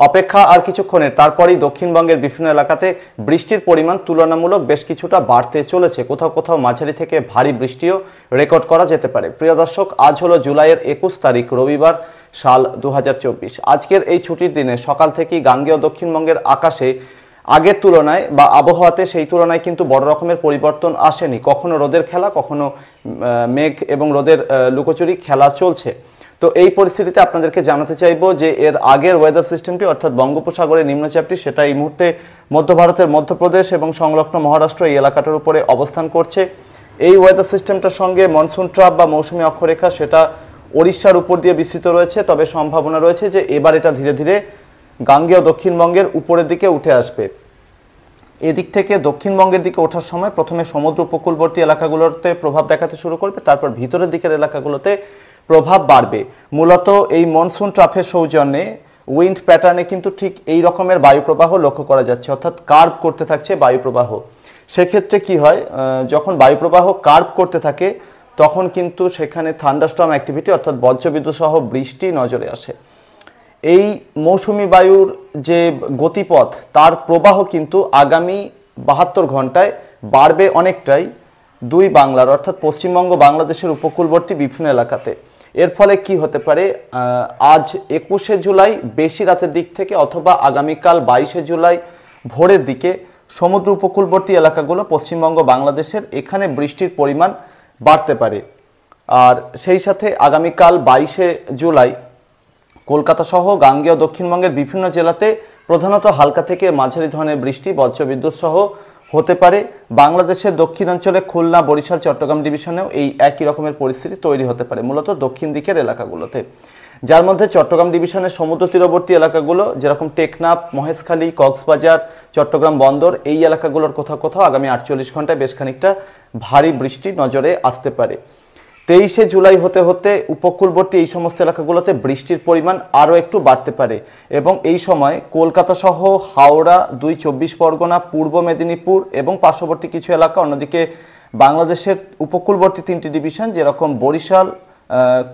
অপেক্ষা আর কিছুক্ষণের, তারপরেই দক্ষিণবঙ্গের বিভিন্ন এলাকাতে বৃষ্টির পরিমাণ তুলনামূলক বেশ কিছুটা বাড়তে চলেছে। কোথাও কোথাও মাঝারি থেকে ভারী বৃষ্টিও রেকর্ড করা যেতে পারে। প্রিয় দর্শক, আজ হলো জুলাইয়ের 21 তারিখ, রবিবার, সাল 2024। আজকের এই ছুটির দিনে সকাল থেকেই গাঙ্গেয় দক্ষিণবঙ্গের আকাশে আগের তুলনায় বা আবহাওয়াতে সেই তুলনায় কিন্তু বড় রকমের পরিবর্তন আসেনি। কখনো রোদের খেলা, কখনো মেঘ এবং রোদের লুকোচুরি খেলা চলছে। তো এই পরিস্থিতিতে আপনাদেরকে জানাতে চাইবো যে এর আগের ওয়েদার সিস্টেমটি অর্থাৎ বঙ্গোপসাগরের নিম্নচাপটি সেটা এই মুহূর্তে মধ্য ভারতের মধ্যপ্রদেশ এবং সংলগ্ন মহারাষ্ট্র এই এলাকাটার উপরে অবস্থান করছে। এই ওয়েদার সিস্টেমটার সঙ্গে মনসুন ট্রাপ বা মৌসুমী অক্ষরেখা সেটা ওড়িশার উপর দিয়ে বিস্তৃত রয়েছে। তবে সম্ভাবনা রয়েছে যে এবার এটা ধীরে ধীরে গাঙ্গেয় দক্ষিণবঙ্গের উপরের দিকে উঠে আসবে। এদিক থেকে দক্ষিণবঙ্গের দিকে ওঠার সময় প্রথমে সমুদ্র উপকূলবর্তী এলাকাগুলোতে প্রভাব দেখাতে শুরু করবে, তারপর ভিতরের দিকের এলাকাগুলোতে প্রভাব বাড়বে। মূলত এই মনসুন ট্রাফের সৌজন্যে উইন্ড প্যাটার্নে কিন্তু ঠিক এই রকমের বায়ুপ্রবাহ লক্ষ্য করা যাচ্ছে, অর্থাৎ কার্ভ করতে থাকছে বায়ুপ্রবাহ। সেক্ষেত্রে কি হয়, যখন বায়ুপ্রবাহ কার্ভ করতে থাকে তখন কিন্তু সেখানে থান্ডারস্টর্ম অ্যাক্টিভিটি অর্থাৎ বজ্রবিদ্যুৎ সহ বৃষ্টি নজরে আসে। এই মৌসুমি বায়ুর যে গতিপথ তার প্রবাহ কিন্তু আগামী 72 ঘন্টায় বাড়বে অনেকটাই দুই বাংলার অর্থাৎ পশ্চিমবঙ্গ বাংলাদেশের উপকূলবর্তী বিভিন্ন এলাকাতে। এর ফলে কি হতে পারে, আজ 21শে জুলাই বেশি রাতের দিক থেকে অথবা আগামীকাল 22শে জুলাই ভোরের দিকে সমুদ্র উপকূলবর্তী এলাকাগুলো পশ্চিমবঙ্গ বাংলাদেশের এখানে বৃষ্টির পরিমাণ বাড়তে পারে। আর সেই সাথে আগামীকাল 22শে জুলাই কলকাতা সহ গাঙ্গেয় দক্ষিণবঙ্গের বিভিন্ন জেলাতে প্রধানত হালকা থেকে মাঝারি ধরনের বৃষ্টি বজ্রবিদ্যুৎ সহ হতে পারে। বাংলাদেশের দক্ষিণাঞ্চলে খুলনা, বরিশাল, চট্টগ্রাম ডিভিশনেও এই একই রকমের পরিস্থিতি তৈরি হতে পারে, মূলত দক্ষিণ দিকের এলাকাগুলোতে, যার মধ্যে চট্টগ্রাম ডিভিশনের সমুদ্র তীরবর্তী এলাকাগুলো যেরকম টেকনাফ, মহেশখালী, কক্সবাজার, চট্টগ্রাম বন্দর এই এলাকাগুলোর কোথাও কোথাও আগামী 48 ঘন্টায় বেশ খানিকটা ভারী বৃষ্টি নজরে আসতে পারে। 23শে জুলাই হতে হতে উপকূলবর্তী এই সমস্ত এলাকাগুলোতে বৃষ্টির পরিমাণ আরও একটু বাড়তে পারে এবং এই সময় কলকাতা সহ হাওড়া, 2 চব্বিশ পরগনা, পূর্ব মেদিনীপুর এবং পার্শ্ববর্তী কিছু এলাকা, অন্যদিকে বাংলাদেশের উপকূলবর্তী 3টি ডিভিশন যেরকম বরিশাল,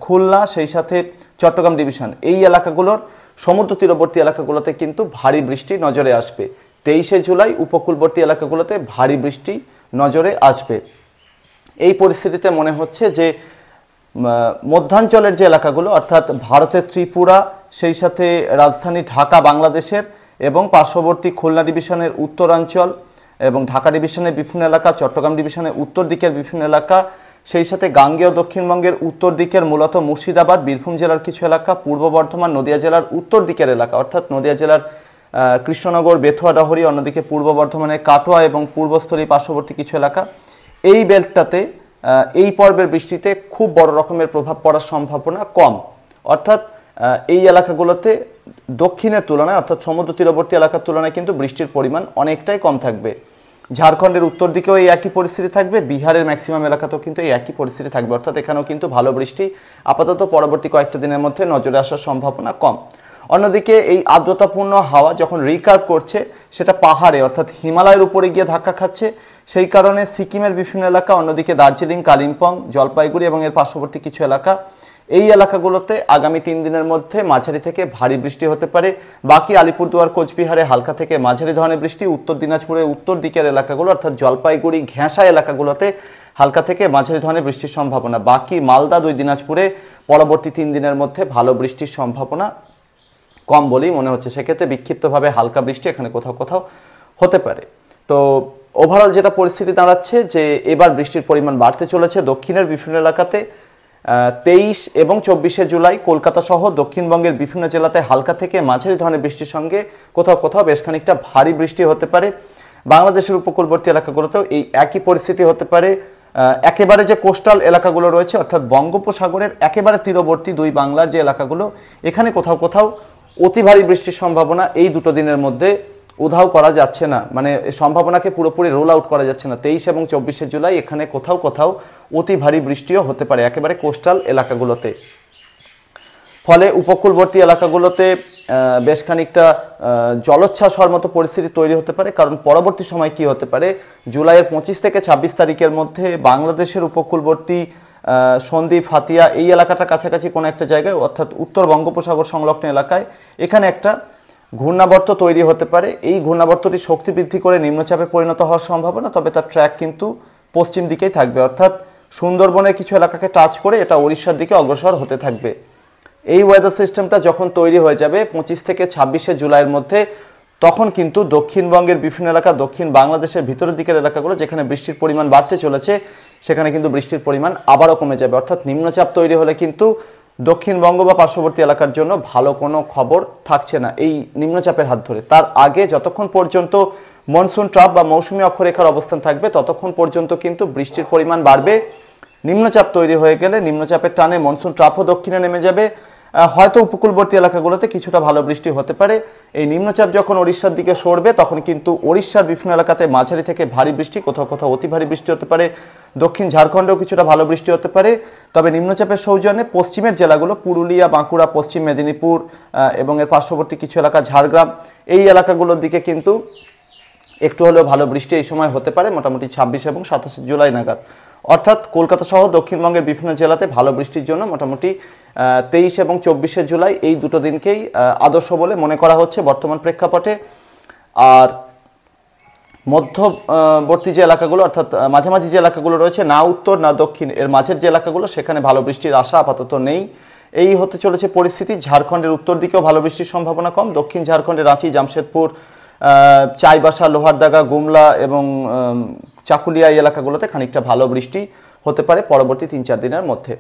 খুলনা, সেই সাথে চট্টগ্রাম ডিভিশন এই এলাকাগুলোর সমুদ্র তীরবর্তী এলাকাগুলোতে কিন্তু ভারী বৃষ্টি নজরে আসবে। 23শে জুলাই উপকূলবর্তী এলাকাগুলোতে ভারী বৃষ্টি নজরে আসবে। এই পরিস্থিতিতে মনে হচ্ছে যে মধ্যাঞ্চলের যে এলাকাগুলো অর্থাৎ ভারতের ত্রিপুরা, সেই সাথে রাজধানী ঢাকা বাংলাদেশের এবং পার্শ্ববর্তী খুলনা ডিভিশনের উত্তরাঞ্চল এবং ঢাকা ডিভিশনের বিভিন্ন এলাকা, চট্টগ্রাম ডিভিশনের উত্তর দিকের বিভিন্ন এলাকা, সেই সাথে গাঙ্গেয় দক্ষিণবঙ্গের উত্তর দিকের মূলত মুর্শিদাবাদ, বীরভূম জেলার কিছু এলাকা, পূর্ব বর্ধমান, নদিয়া জেলার উত্তর দিকের এলাকা অর্থাৎ নদিয়া জেলার কৃষ্ণনগর, বেথুয়া, ডহরি, অন্যদিকে পূর্ব বর্ধমানের কাটোয়া এবং পূর্বস্থলী পার্শ্ববর্তী কিছু এলাকা, এই বেল্টটাতে এই পর্বের বৃষ্টিতে খুব বড় রকমের প্রভাব পড়ার সম্ভাবনা কম। অর্থাৎ এই এলাকাগুলোতে দক্ষিণের তুলনায় অর্থাৎ সমুদ্র তীরবর্তী এলাকার তুলনায় কিন্তু বৃষ্টির পরিমাণ অনেকটাই কম থাকবে। ঝাড়খণ্ডের উত্তর দিকেও এই একই পরিস্থিতি থাকবে, বিহারের ম্যাক্সিমাম এলাকাতেও কিন্তু এই একই পরিস্থিতি থাকবে, অর্থাৎ এখানেও কিন্তু ভালো বৃষ্টি আপাতত পরবর্তী কয়েকটা দিনের মধ্যে নজরে আসার সম্ভাবনা কম। অন্যদিকে এই আর্দ্রতাপূর্ণ হাওয়া যখন রিকার্ভ করছে সেটা পাহাড়ে অর্থাৎ হিমালয়ের উপরে গিয়ে ধাক্কা খাচ্ছে, সেই কারণে সিকিমের বিভিন্ন এলাকা, অন্যদিকে দার্জিলিং, কালিম্পং, জলপাইগুড়ি এবং এর পার্শ্ববর্তী কিছু এলাকা, এই এলাকাগুলোতে আগামী 3 দিনের মধ্যে মাঝারি থেকে ভারী বৃষ্টি হতে পারে। বাকি আলিপুরদুয়ার, কোচবিহারে হালকা থেকে মাঝারি ধরনের বৃষ্টি, উত্তর দিনাজপুরের উত্তর দিকের এলাকাগুলো অর্থাৎ জলপাইগুড়ি, ঘেঁষা এলাকাগুলোতে হালকা থেকে মাঝারি ধরনের বৃষ্টির সম্ভাবনা। বাকি মালদা, 2 দিনাজপুরে পরবর্তী 3 দিনের মধ্যে ভালো বৃষ্টির সম্ভাবনা কম বলেই মনে হচ্ছে। সেক্ষেত্রে বিক্ষিপ্তভাবে হালকা বৃষ্টি এখানে কোথাও কোথাও হতে পারে। তো ওভারঅল যেটা পরিস্থিতি দাঁড়াচ্ছে যে এবার বৃষ্টির পরিমাণ বাড়তে চলেছে দক্ষিণের বিভিন্ন এলাকাতে। 23 এবং 24শে জুলাই কলকাতা সহ দক্ষিণবঙ্গের বিভিন্ন জেলাতে হালকা থেকে মাঝারি ধরনের বৃষ্টির সঙ্গে কোথাও কোথাও বেশ খানিকটা ভারী বৃষ্টি হতে পারে। বাংলাদেশের উপকূলবর্তী এলাকাগুলোতেও এই একই পরিস্থিতি হতে পারে। একেবারে যে কোস্টাল এলাকাগুলো রয়েছে অর্থাৎ বঙ্গোপসাগরের একেবারে তীরবর্তী দুই বাংলার যে এলাকাগুলো, এখানে কোথাও কোথাও অতি ভারী বৃষ্টির সম্ভাবনা এই 2 দিনের মধ্যে উধাও করা যাচ্ছে না, মানে সম্ভাবনাকে পুরোপুরি রোল আউট করা যাচ্ছে না। 23 এবং 24শে জুলাই এখানে কোথাও কোথাও অতি ভারী বৃষ্টিও হতে পারে একেবারে কোস্টাল এলাকাগুলোতে। ফলে উপকূলবর্তী এলাকাগুলোতে বেশ খানিকটা জলোচ্ছ্বাস হওয়ার মতো পরিস্থিতি তৈরি হতে পারে। কারণ পরবর্তী সময় কি হতে পারে, জুলাইয়ের 25 থেকে 26 তারিখের মধ্যে বাংলাদেশের উপকূলবর্তী সন্দ্বীপ, হাতিয়া এই এলাকাটা কাছাকাছি কোনো একটা জায়গায় অর্থাৎ উত্তর বঙ্গোপসাগর সংলগ্ন এলাকায় এখানে একটা ঘূর্ণাবর্ত তৈরি হতে পারে। এই ঘূর্ণাবর্তটি শক্তি বৃদ্ধি করে নিম্নচাপে পরিণত হওয়ার সম্ভাবনা, তবে তার ট্র্যাক কিন্তু পশ্চিম দিকেই থাকবে, অর্থাৎ সুন্দরবনের কিছু এলাকাকে টাচ করে এটা ওড়িশার দিকে অগ্রসর হতে থাকবে। এই ওয়েদার সিস্টেমটা যখন তৈরি হয়ে যাবে 25 থেকে 26শে জুলাইয়ের মধ্যে, তখন কিন্তু দক্ষিণবঙ্গের বিভিন্ন এলাকা, দক্ষিণ বাংলাদেশের ভিতরের দিকের এলাকাগুলো যেখানে বৃষ্টির পরিমাণ বাড়তে চলেছে সেখানে কিন্তু বৃষ্টির পরিমাণ আবারও কমে যাবে। অর্থাৎ নিম্নচাপ তৈরি হলে কিন্তু দক্ষিণবঙ্গ বা পার্শ্ববর্তী এলাকার জন্য ভালো কোনো খবর থাকছে না এই নিম্নচাপের হাত ধরে। তার আগে যতক্ষণ পর্যন্ত মনসুন ট্রাপ বা মৌসুমী অক্ষরেখার অবস্থান থাকবে ততক্ষণ পর্যন্ত কিন্তু বৃষ্টির পরিমাণ বাড়বে। নিম্নচাপ তৈরি হয়ে গেলে নিম্নচাপের টানে মনসুন ট্রাপও দক্ষিণে নেমে যাবে। হয়তো উপকূলবর্তী এলাকাগুলোতে কিছুটা ভালো বৃষ্টি হতে পারে। এই নিম্নচাপ যখন ওড়িশার দিকে সরবে তখন কিন্তু ওড়িশার বিভিন্ন এলাকাতে মাঝারি থেকে ভারী বৃষ্টি, কোথাও কোথাও অতি ভারী বৃষ্টি হতে পারে। দক্ষিণ ঝাড়খণ্ডেও কিছুটা ভালো বৃষ্টি হতে পারে। তবে নিম্নচাপের সৌজন্যে পশ্চিমের জেলাগুলো পুরুলিয়া, বাঁকুড়া, পশ্চিম মেদিনীপুর এবং এর পার্শ্ববর্তী কিছু এলাকা ঝাড়গ্রাম, এই এলাকাগুলোর দিকে কিন্তু একটু হলেও ভালো বৃষ্টি এই সময় হতে পারে, মোটামুটি 26 এবং 27 জুলাই নাগাদ। অর্থাৎ কলকাতা সহ দক্ষিণবঙ্গের বিভিন্ন জেলাতে ভালো বৃষ্টির জন্য মোটামুটি 23 এবং 24শে জুলাই এই দুটো দিনকেই আদর্শ বলে মনে করা হচ্ছে বর্তমান প্রেক্ষাপটে। আর মধ্যবর্তী যে এলাকাগুলো, অর্থাৎ মাঝামাঝি যে এলাকাগুলো রয়েছে, না উত্তর না দক্ষিণ, এর মাঝের যে এলাকাগুলো সেখানে ভালো বৃষ্টির আশা আপাতত নেই। এই হতে চলেছে পরিস্থিতি। ঝাড়খণ্ডের উত্তর দিকেও ভালো বৃষ্টির সম্ভাবনা কম। দক্ষিণ ঝাড়খণ্ডের রাঁচি, জামশেদপুর, চাইবাসা, লোহারদাগা, গুমলা এবং চাকুলিয়া এই এলাকাগুলোতে খানিকটা ভালো বৃষ্টি হতে পারে পরবর্তী 3-4 দিনের মধ্যে।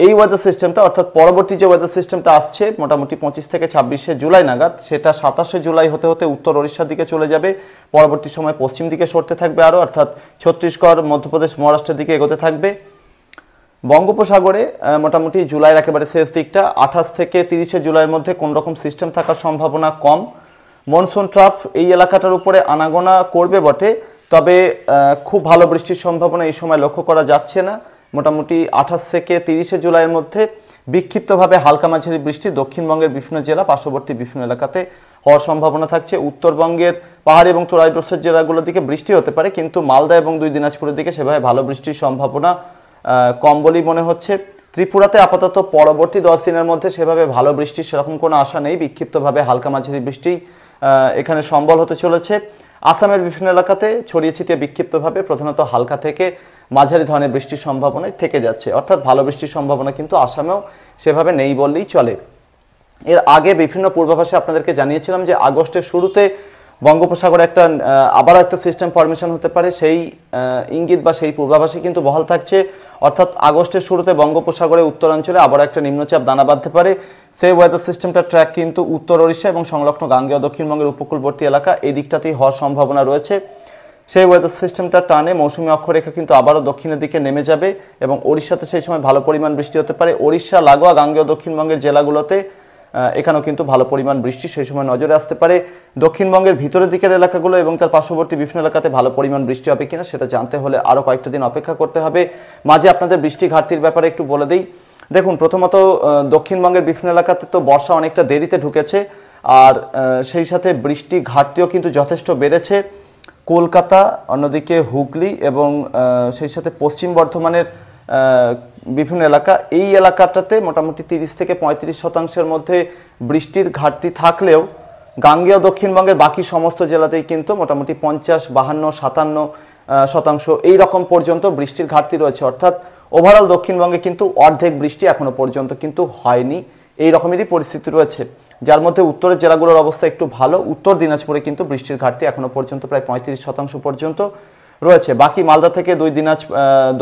এই ওয়েদার সিস্টেমটা, অর্থাৎ পরবর্তী যে ওয়েদার সিস্টেমটা আসছে মোটামুটি 25 থেকে 26শে জুলাই নাগাদ, সেটা 27শে জুলাই হতে হতে উত্তর ওড়িশার দিকে চলে যাবে। পরবর্তী সময় পশ্চিম দিকে সরতে থাকবে আরও, অর্থাৎ ছত্তিশগড়, মধ্যপ্রদেশ, মহারাষ্ট্রের দিকে এগোতে থাকবে। বঙ্গোপসাগরে মোটামুটি জুলাইয়ের একেবারে শেষ দিকটা 28 থেকে 30শে জুলাইয়ের মধ্যে কোন রকম সিস্টেম থাকার সম্ভাবনা কম। মনসুন ট্রাপ এই এলাকাটার উপরে আনাগোনা করবে বটে, তবে খুব ভালো বৃষ্টির সম্ভাবনা এই সময় লক্ষ্য করা যাচ্ছে না। মোটামুটি 28 থেকে 30শে জুলাইয়ের মধ্যে বিক্ষিপ্তভাবে হালকা মাঝারি বৃষ্টি দক্ষিণবঙ্গের বিভিন্ন জেলা, পার্শ্ববর্তী বিভিন্ন এলাকাতে হওয়ার সম্ভাবনা থাকছে। উত্তরবঙ্গের পাহাড়ি এবং তরাইডোসের জেলাগুলোর দিকে বৃষ্টি হতে পারে, কিন্তু মালদা এবং 2 দিনাজপুরের দিকে সেভাবে ভালো বৃষ্টির সম্ভাবনা কম বলেই মনে হচ্ছে। ত্রিপুরাতে আপাতত পরবর্তী 10 দিনের মধ্যে সেভাবে ভালো বৃষ্টির সেরকম কোনো আশা নেই। বিক্ষিপ্তভাবে হালকা মাঝারি বৃষ্টি এখানে সম্বল হতে চলেছে। আসামের বিভিন্ন এলাকাতে ছড়িয়ে ছিটিয়ে বিক্ষিপ্তভাবে প্রধানত হালকা থেকে মাঝারি ধরনের বৃষ্টির সম্ভাবনাই থেকে যাচ্ছে, অর্থাৎ ভালো বৃষ্টির সম্ভাবনা কিন্তু আসামেও সেভাবে নেই বললেই চলে। এর আগে বিভিন্ন পূর্বাভাসে আপনাদেরকে জানিয়েছিলাম যে আগস্টের শুরুতে বঙ্গোপসাগরে আবারও একটা সিস্টেম ফরমেশন হতে পারে, সেই ইঙ্গিত বা সেই পূর্বাভাসে কিন্তু বহাল থাকছে। অর্থাৎ আগস্টের শুরুতে বঙ্গোপসাগরে উত্তরাঞ্চলে আবারও একটা নিম্নচাপ দানা বাঁধতে পারে। সেই ওয়েদার সিস্টেমটা ট্র্যাক কিন্তু উত্তর ওড়িশা এবং সংলগ্ন গাঙ্গেয় দক্ষিণবঙ্গের উপকূলবর্তী এলাকা, এই দিকটাতেই হওয়ার সম্ভাবনা রয়েছে। সেই ওয়েদার সিস্টেমটা টানে মৌসুমী অক্ষরেখা কিন্তু আবারও দক্ষিণের দিকে নেমে যাবে এবং ওড়িশাতে সেই সময় ভালো পরিমাণ বৃষ্টি হতে পারে। ওড়িশা লাগোয়া গাঙ্গেয় দক্ষিণবঙ্গের জেলাগুলোতে এখানেও কিন্তু ভালো পরিমাণ বৃষ্টি সেই সময় নজরে আসতে পারে। দক্ষিণবঙ্গের ভিতরের দিকের এলাকাগুলো এবং তার পার্শ্ববর্তী বিভিন্ন এলাকাতে ভালো পরিমাণ বৃষ্টি হবে কিনা সেটা জানতে হলে আরও কয়েকটা দিন অপেক্ষা করতে হবে। মাঝে আপনাদের বৃষ্টি ঘাটতির ব্যাপারে একটু বলে দিই। দেখুন, প্রথমত দক্ষিণবঙ্গের বিভিন্ন এলাকাতে তো বর্ষা অনেকটা দেরিতে ঢুকেছে, আর সেই সাথে বৃষ্টি ঘাটতিও কিন্তু যথেষ্ট বেড়েছে। কলকাতা, অন্যদিকে হুগলি এবং সেই সাথে পশ্চিম বর্ধমানের বিভিন্ন এলাকা, এই এলাকাটাতে মোটামুটি 30 থেকে 35% মধ্যে বৃষ্টির ঘাটতি থাকলেও গাঙ্গেয় দক্ষিণবঙ্গের বাকি সমস্ত জেলাতেই কিন্তু মোটামুটি 50, 52, 57% এই রকম পর্যন্ত বৃষ্টির ঘাটতি রয়েছে। অর্থাৎ ওভারঅল দক্ষিণবঙ্গে কিন্তু অর্ধেক বৃষ্টি এখনো পর্যন্ত কিন্তু হয়নি, এই রকমেরই পরিস্থিতি রয়েছে। যার মধ্যে উত্তরের জেলাগুলোর অবস্থা একটু ভালো। উত্তর দিনাজপুরে কিন্তু বৃষ্টির ঘাটতি এখনো পর্যন্ত প্রায় 35% পর্যন্ত রয়েছে। বাকি মালদা থেকে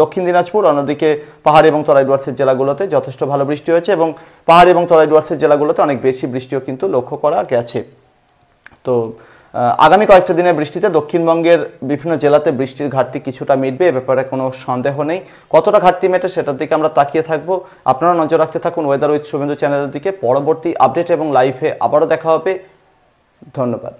দক্ষিণ দিনাজপুর, অন্যদিকে পাহাড়ি এবং তরাই ডুয়ার্সের জেলাগুলোতে যথেষ্ট ভালো বৃষ্টি হয়েছে এবং পাহাড়ি এবং তরাই ডুয়ার্সের জেলাগুলোতে অনেক বেশি বৃষ্টিও কিন্তু লক্ষ্য করা গেছে। তো আগামী কয়েকটা দিনের বৃষ্টিতে দক্ষিণবঙ্গের বিভিন্ন জেলাতে বৃষ্টির ঘাটতি কিছুটা মিটবে, এ ব্যাপারে কোনো সন্দেহ নেই। কতটা ঘাটতি মেটে সেটার দিকে আমরা তাকিয়ে থাকবো। আপনারা নজর রাখতে থাকুন ওয়েদার উইথ শুভেন্দু চ্যানেলের দিকে। পরবর্তী আপডেট এবং লাইভে আবারও দেখা হবে। ধন্যবাদ।